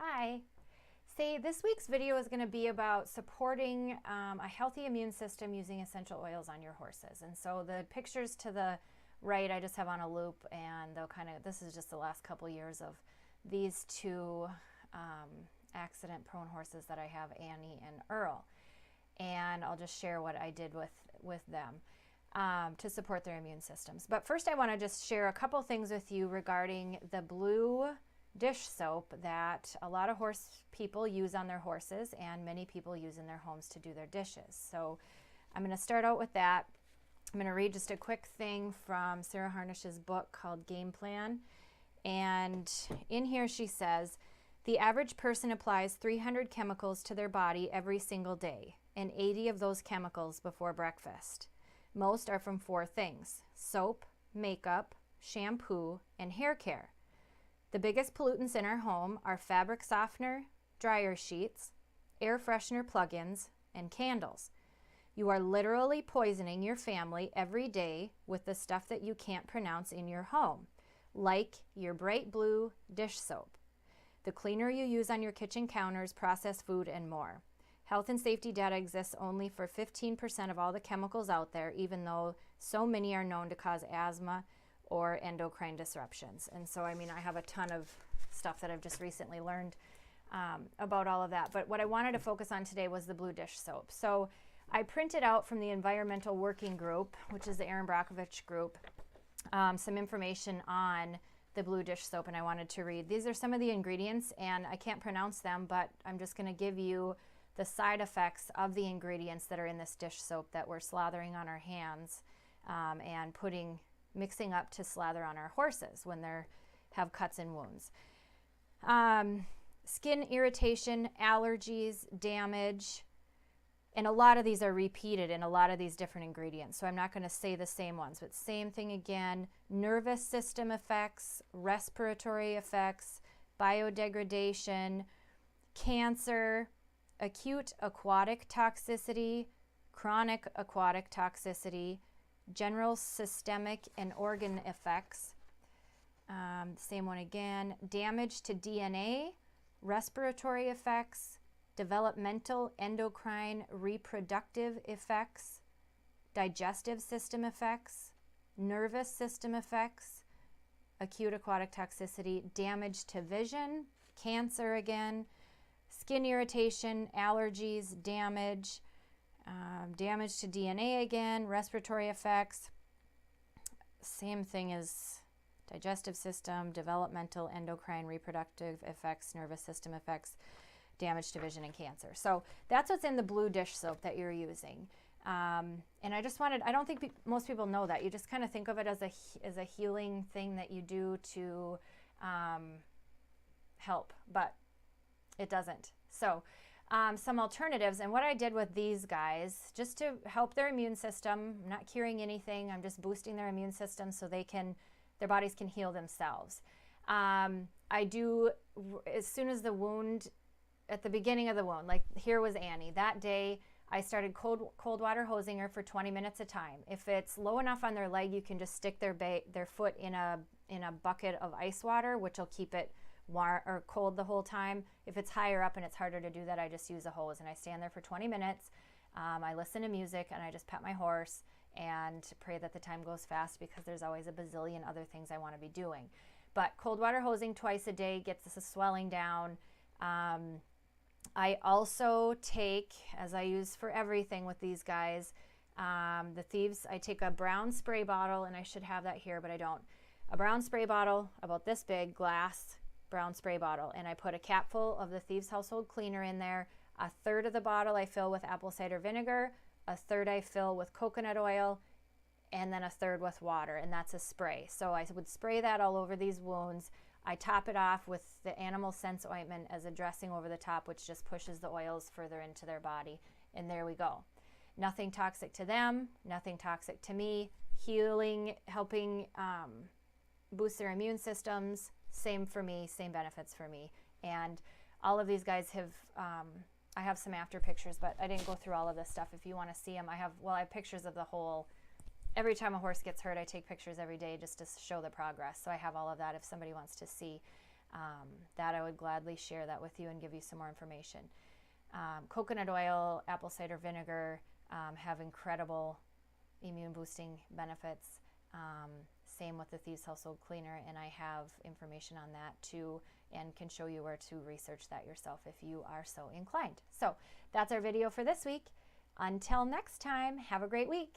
Hi. Say, this week's video is going to be about supporting a healthy immune system using essential oils on your horses. And so the pictures to the right, I just have on a loop, and they'll this is just the last couple years of these two accident-prone horses that I have, Annie and Earl. And I'll just share what I did with them to support their immune systems. But first I want to just share a couple things with you regarding the blue dish soap that a lot of horse people use on their horses and many people use in their homes to do their dishes. So I'm going to start out with that. I'm going to read just a quick thing from Sarah Harnish's book called Game Plan. And in here she says, the average person applies 300 chemicals to their body every single day, and 80 of those chemicals before breakfast. Most are from 4 things: soap, makeup, shampoo, and hair care. The biggest pollutants in our home are fabric softener, dryer sheets, air freshener plug-ins, and candles. You are literally poisoning your family every day with the stuff that you can't pronounce in your home, like your bright blue dish soap, the cleaner you use on your kitchen counters, processed food, and more. Health and safety data exists only for 15% of all the chemicals out there, even though so many are known to cause asthma or endocrine disruptions. And so, I mean, I have a ton of stuff that I've just recently learned about all of that. But what I wanted to focus on today was the blue dish soap. So I printed out from the Environmental Working Group, which is the Erin Brockovich group, some information on the blue dish soap, and I wanted to read. These are some of the ingredients, and I can't pronounce them, but I'm just going to give you the side effects of the ingredients that are in this dish soap that we're slathering on our hands and mixing up to slather on our horses when they have cuts and wounds. Skin irritation, allergies, damage, and a lot of these are repeated in a lot of these different ingredients, so I'm not going to say the same ones, but same thing again: nervous system effects, respiratory effects, biodegradation, cancer, acute aquatic toxicity, chronic aquatic toxicity, general systemic and organ effects. Same one again: damage to DNA, respiratory effects, developmental, endocrine, reproductive effects, digestive system effects, nervous system effects, acute aquatic toxicity, damage to vision, cancer again, skin irritation, allergies, damage to DNA again, respiratory effects, same thing as digestive system, developmental, endocrine, reproductive effects, nervous system effects, damage to vision, and cancer. So that's what's in the blue dish soap that you're using. And I don't think most people know that. You just kind of think of it as a healing thing that you do to help, but it doesn't. So some alternatives, and what I did with these guys, just to help their immune system, I'm not curing anything, I'm just boosting their immune system so their bodies can heal themselves. I do, as soon as the wound, at the beginning of the wound, like here was Annie, that day I started cold water hosing her for 20 minutes a time. If it's low enough on their leg, you can just stick their foot in a bucket of ice water, which will keep it warm or cold the whole time. If it's higher up and it's harder to do that, I just use a hose and I stand there for 20 minutes. I listen to music and I just pet my horse and pray that the time goes fast, because there's always a bazillion other things I want to be doing. But cold water hosing twice a day gets the swelling down. I also take, as I use for everything with these guys, the Thieves, I take a brown spray bottle, and I should have that here, but I don't. A brown spray bottle, about this big, glass brown spray bottle, and I put a cap full of the Thieves Household Cleaner in there. A third of the bottle I fill with apple cider vinegar, a third I fill with coconut oil, and then a third with water, and that's a spray. So I would spray that all over these wounds. I top it off with the Animal Sense ointment as a dressing over the top, which just pushes the oils further into their body, and there we go. Nothing toxic to them, nothing toxic to me, healing, helping boost their immune systems. Same for me, same benefits for me. And all of these guys have, I have some after pictures, but I didn't go through all of this stuff. If you want to see them, I have pictures of the whole every time a horse gets hurt, I take pictures every day just to show the progress. So I have all of that if somebody wants to see. that I would gladly share that with you and give you some more information. Coconut oil, apple cider vinegar have incredible immune boosting benefits. Same with the Thieves Household Cleaner, and I have information on that too and can show you where to research that yourself if you are so inclined. So that's our video for this week. Until next time, have a great week.